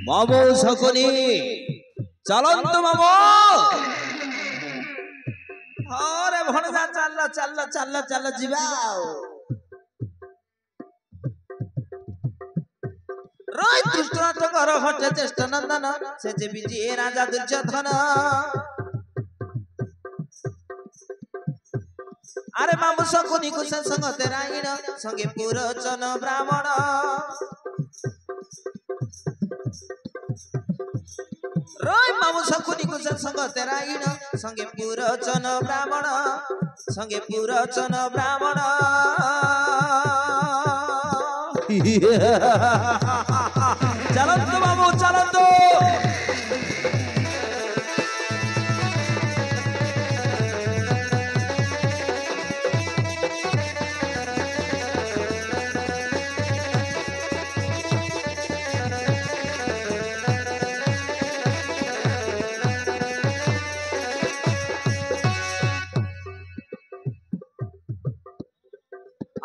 মামু শকুনি চলন্ত মামু আরে ভণজা চাল্লা চাল্লা চাল্লা চাল্লা যাও রয় দুষ্ট নাটকর হটে চেষ্টা নন্দন সে যে বিজয় রাজা দুর্যোধন আরে মামু শকুনি কুশল সঙ্গতে রাইণ সঙ্গে পুরোচন ব্রাহ্মণ রয় মামু শকুনি কুশল সঙ্গতে রাইণ সঙ্গে পুরোচন ব্রাহ্মণ সঙ্গে পুরোচন ব্রাহ্মণ চলন্ত মামু চলন্ত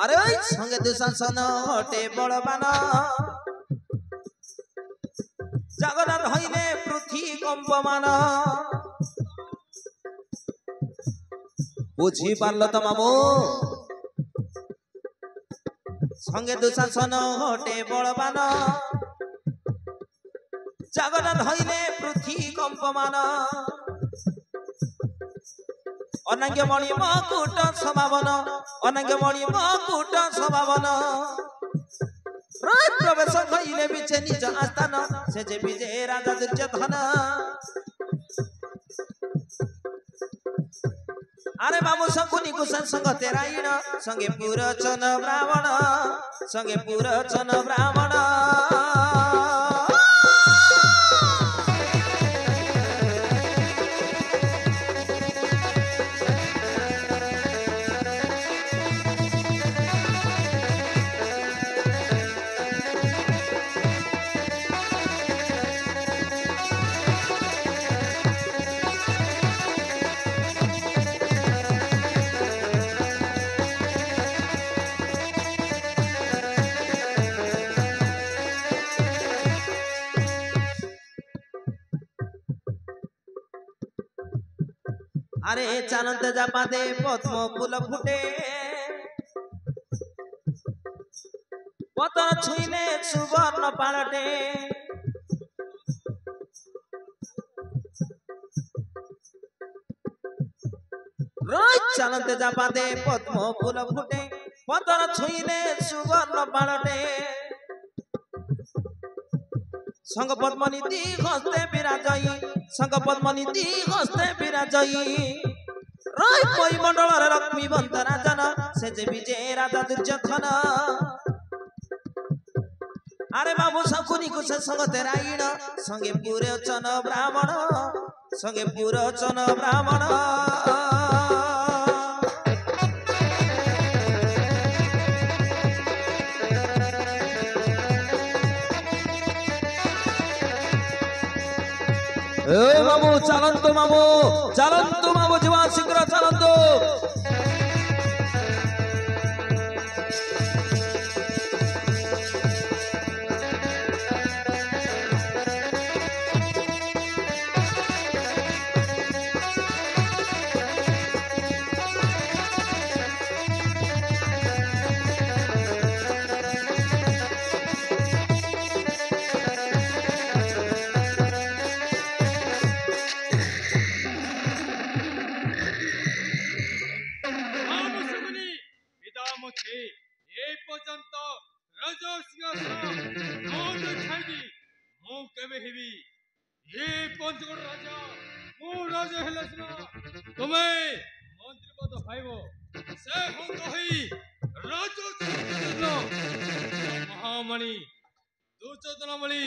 আরে সঙ্গে দুঃশাসন হটে বড়বান জগন্নাথ হইলে পৃথ্বী কম্পমান বুঝি পারল তো মামু সঙ্গে দুঃশাসন হটে বড়বান জগন্নাথ হইলে পৃথ্বী কম্পমান অনাঙ্গ মণি মকুট সমাবন অনাঙ্গ মণি মকুট সমাবন প্রবেশ কইলে বিছে নিজ আস্থান সে যে বিজয় রাজা দুর্যোধন আরে মামু শকুনি কুশল সঙ্গতে রাইণ সঙ্গে পুরোচন ব্রাহ্মণ সঙ্গে পুরোচন ব্রাহ্মণ আরে চানন্তে জাপাতে পদ্ম ফুল ফুটে পতন ছুঁইলে সুবর্ণ পালটে রোজ চানন্তে জাপাতে পদ্ম ফুল ফুটে পতন ছুঁইলে সুবর্ণ পালটে সঙ্গ পদ্মনীতি হস্তে বিরাজয়ী সঙ্গ পদ্মনীতি হস্তে বিরাজয়ী রয় মণ্ডলের লক্ষ্মীবন্ত রাজন সে যে বিজয় রাজা দুর্যোধন আরে বাবু শকুনি কুশল সঙ্গতে রাইণ সঙ্গে পুরোচন ব্রাহ্মণ সঙ্গে পুরোচন ব্রাহ্মণ মামু চলন্ত মামু জীবন শীঘ্র চলন্ত महामणि दुर्योधनमणि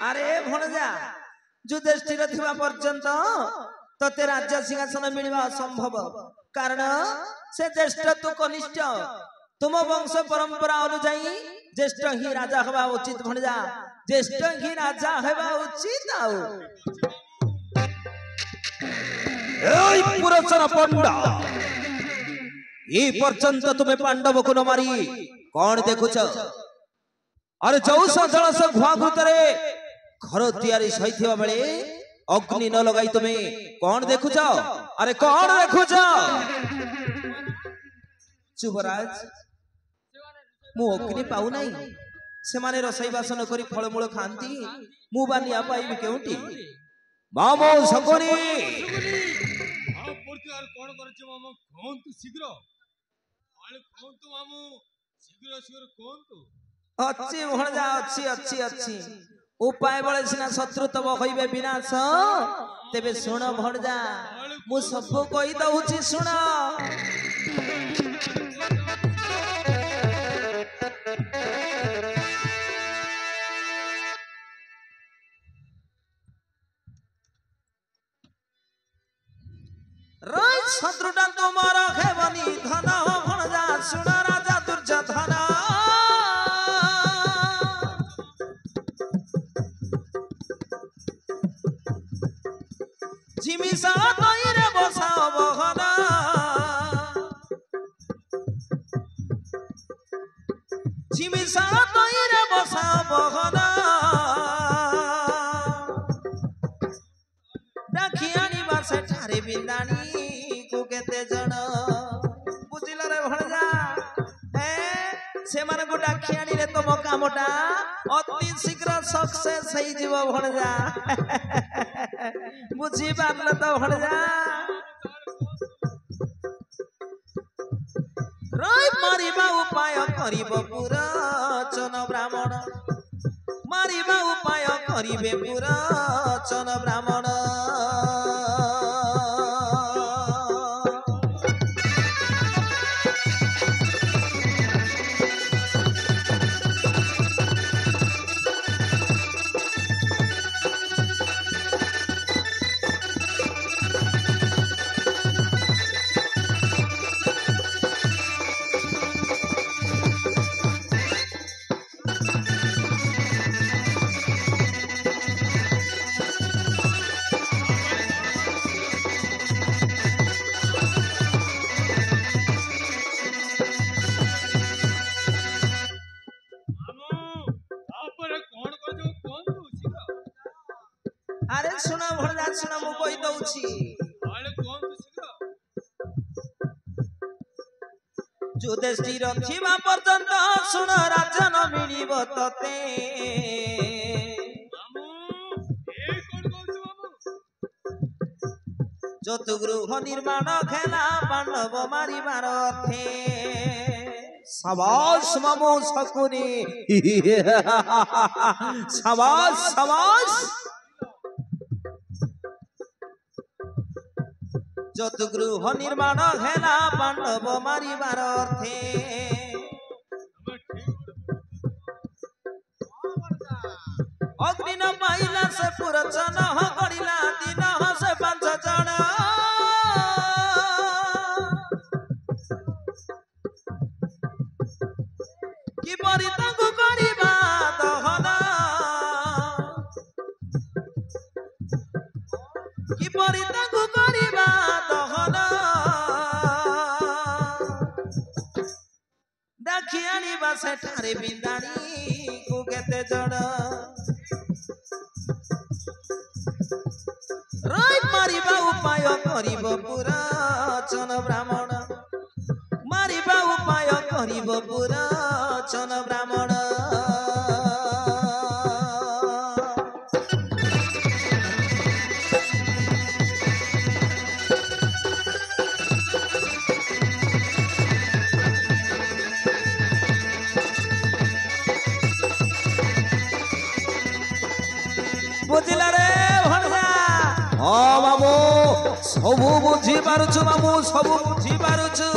अरे भणजा ଯୁଧିଷ୍ଠିର ଥିବା ପର୍ଯ୍ୟନ୍ତ ତତେ ରାଜ୍ୟ ସିଂହାସନ ମିଳିବା ଅସମ୍ଭବ କାରଣ ସେ ଜ୍ୟେଷ୍ଠ ତୁ କନିଷ୍ଠ तुम वंश परंपरा अनुजाई ज्येष्ठ ही राजा हवा उचित भणजा ज्येष्ठ ही राजा हवा उचित आउ एई पुरचन पंडा ए पर्यंत तुम्हें पांडव को न मारी कौन देखुछ अरे 14 घुआ घुतरे घर तैयारी सहिथिबा बेले अग्नि न लगाई तुम्हें कौन देखुछ अरे कौन देखुछ चुबराज मु अग्नि पाऊ नहीं से माने रसोई बासन करी फलमूल खांती मु बानिया पाइबी केउटी मामो सकोनी आ पोर्तुगाल कोन करछ मामो कोंतु शीघ्र आले कोंतु मामो शीघ्र शीघ्र कोंतु अच्छी भणजा अच्छी उपाय बळे सिना शत्रु तब होइबे विनाश तेबे सुन भणजा मु सब कहि दउची सुन शत्रुटा तुमार खेबनी धन भणजा सुन राजा दुर्योधन जिमिसा तैरे बसा बहन जिमिसा तैरे बसा बहन डाकी आनिबा सेठारे बिंदानी केते जण बुझिल रे भणजा से माने गोटा खियानी रे तुम कामटा अति शीघ्र सक्सेस होई जीव भणजा बुझी पारल तो भणजा रोई मारिबा उपाय करिब पुरचन ब्राह्मण मारिबा उपाय करिबे पुरचन ब्राह्मण अरे सुना भणजा सुना मु कहि दउछि आले कोंतु शीघ्र युधिष्ठिर थिबा पर्यंत सुन राजन मिलिब तते मामू ए कोन कहछु मामू जतुगृह निर्माण खेला पांडव मारिबार अर्थे शाबाश मामू शकुनी शाबाश जतुगृह निर्माण हेला पांडव मारिबार अर्थे अग्नि न पाइला से पुरचन गड़िला दिन से 5 जण किपरि ताकु करिबा दहन किपरि ताकु करिबा दहन डाकी आनिबा सेठारे बिंदानी को केते जण रई मारिबा उपाय करिब पुरचन ब्राह्मण मारिबा उपाय करिब पुरचन ब्राह्मण बुझिला रे भणजा हाँ बाबू सबू बुझी पारुछु बाबू सबू बुझी पारुछु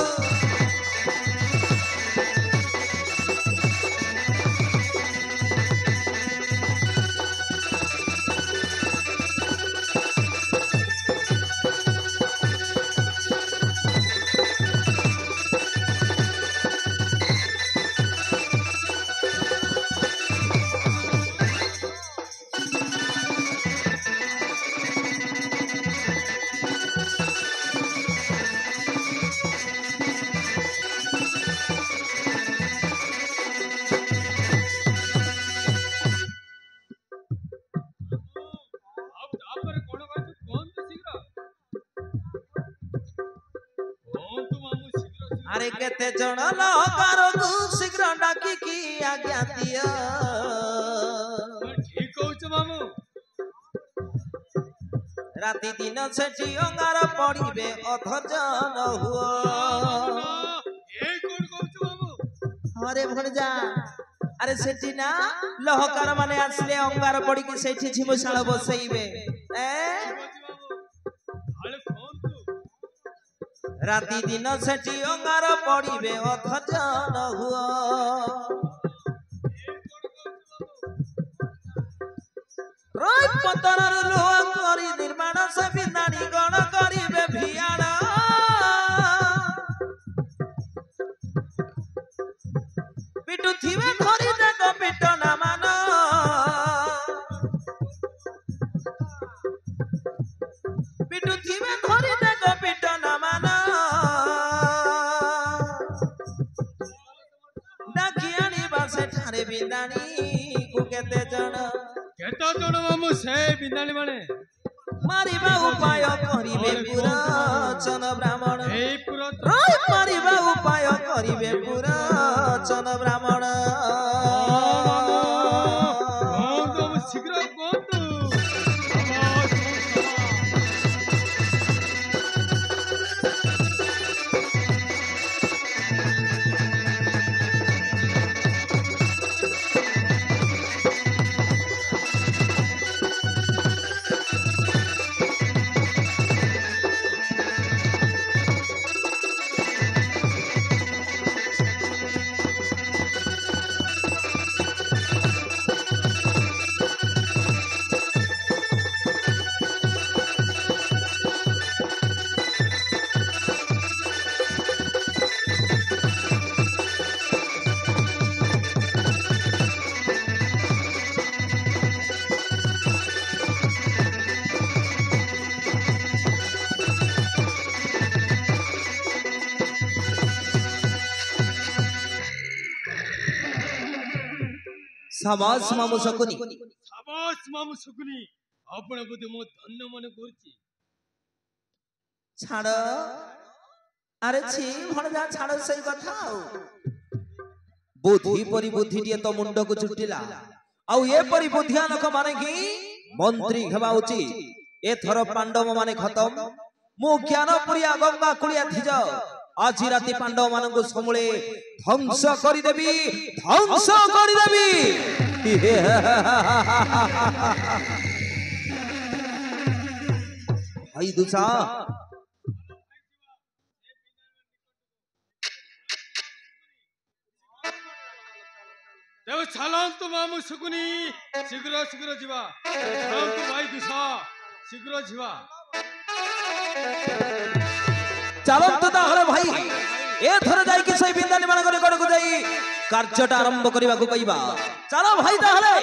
अरे केते जण लहकार शीघ्र डाकी की आज्ञा दिया ठीक कहूछ मामू राति दिन सेठी अंगार पड़िबे अधर्ज न हुआ ए कोन कहूछ मामू अरे भणजा अरे सेठी ना लहकार माने आसले अंगार पड़ी की सेठी झिमुसाळ बसैबे आले कौन तू राति दिन सेठी अंगार पड़िबे अधर्ज न हुआ रोज पतनर लोहा करी निर्माण से बिंदानी गण करिबे भियाण पिटु थिबे खरी देख पिट न मान पिटु थिबे खरी देख पिट न मान डाकी आनिबा सेठारे बिंदानी को केते जण केता जण मामू से बिंदाणी माने मारिबा उपाय करिबे पुराचन ब्राह्मण ए पुरा रोय मारिबा उपाय करिबे पुराचन ब्राह्मण कौन तू शीघ्र कौन तू शाबाश मामू शकुनी शाबाश मामू शकुनी आपण बुद्धि मो धन्य मन करछि छाड़ अरे छी भणजा छाड़ सही कथा बुद्धि परि बुद्धि टिए तो मुंड को चुटिला आउ ए परि बुद्धियानक माने की मंत्री हेबा उचित एथर पांडव माने खत्म मु ज्ञानपुरिया गंगा कुलिया धिज आज राति पांडव मानक समूले ध्वंस करिदेबी भाई दुसा देव छालंतु मामू शकुनी शीघ्र शीघ्र जीवा छालंतु भाई दुसा शीघ्र जीवा चलंतु ताहले भाई ए थर जाई कि सही बिंदानी मान करे को जाई कार्यटा आरंभ करबा को कहिबा चलो भाई ताहले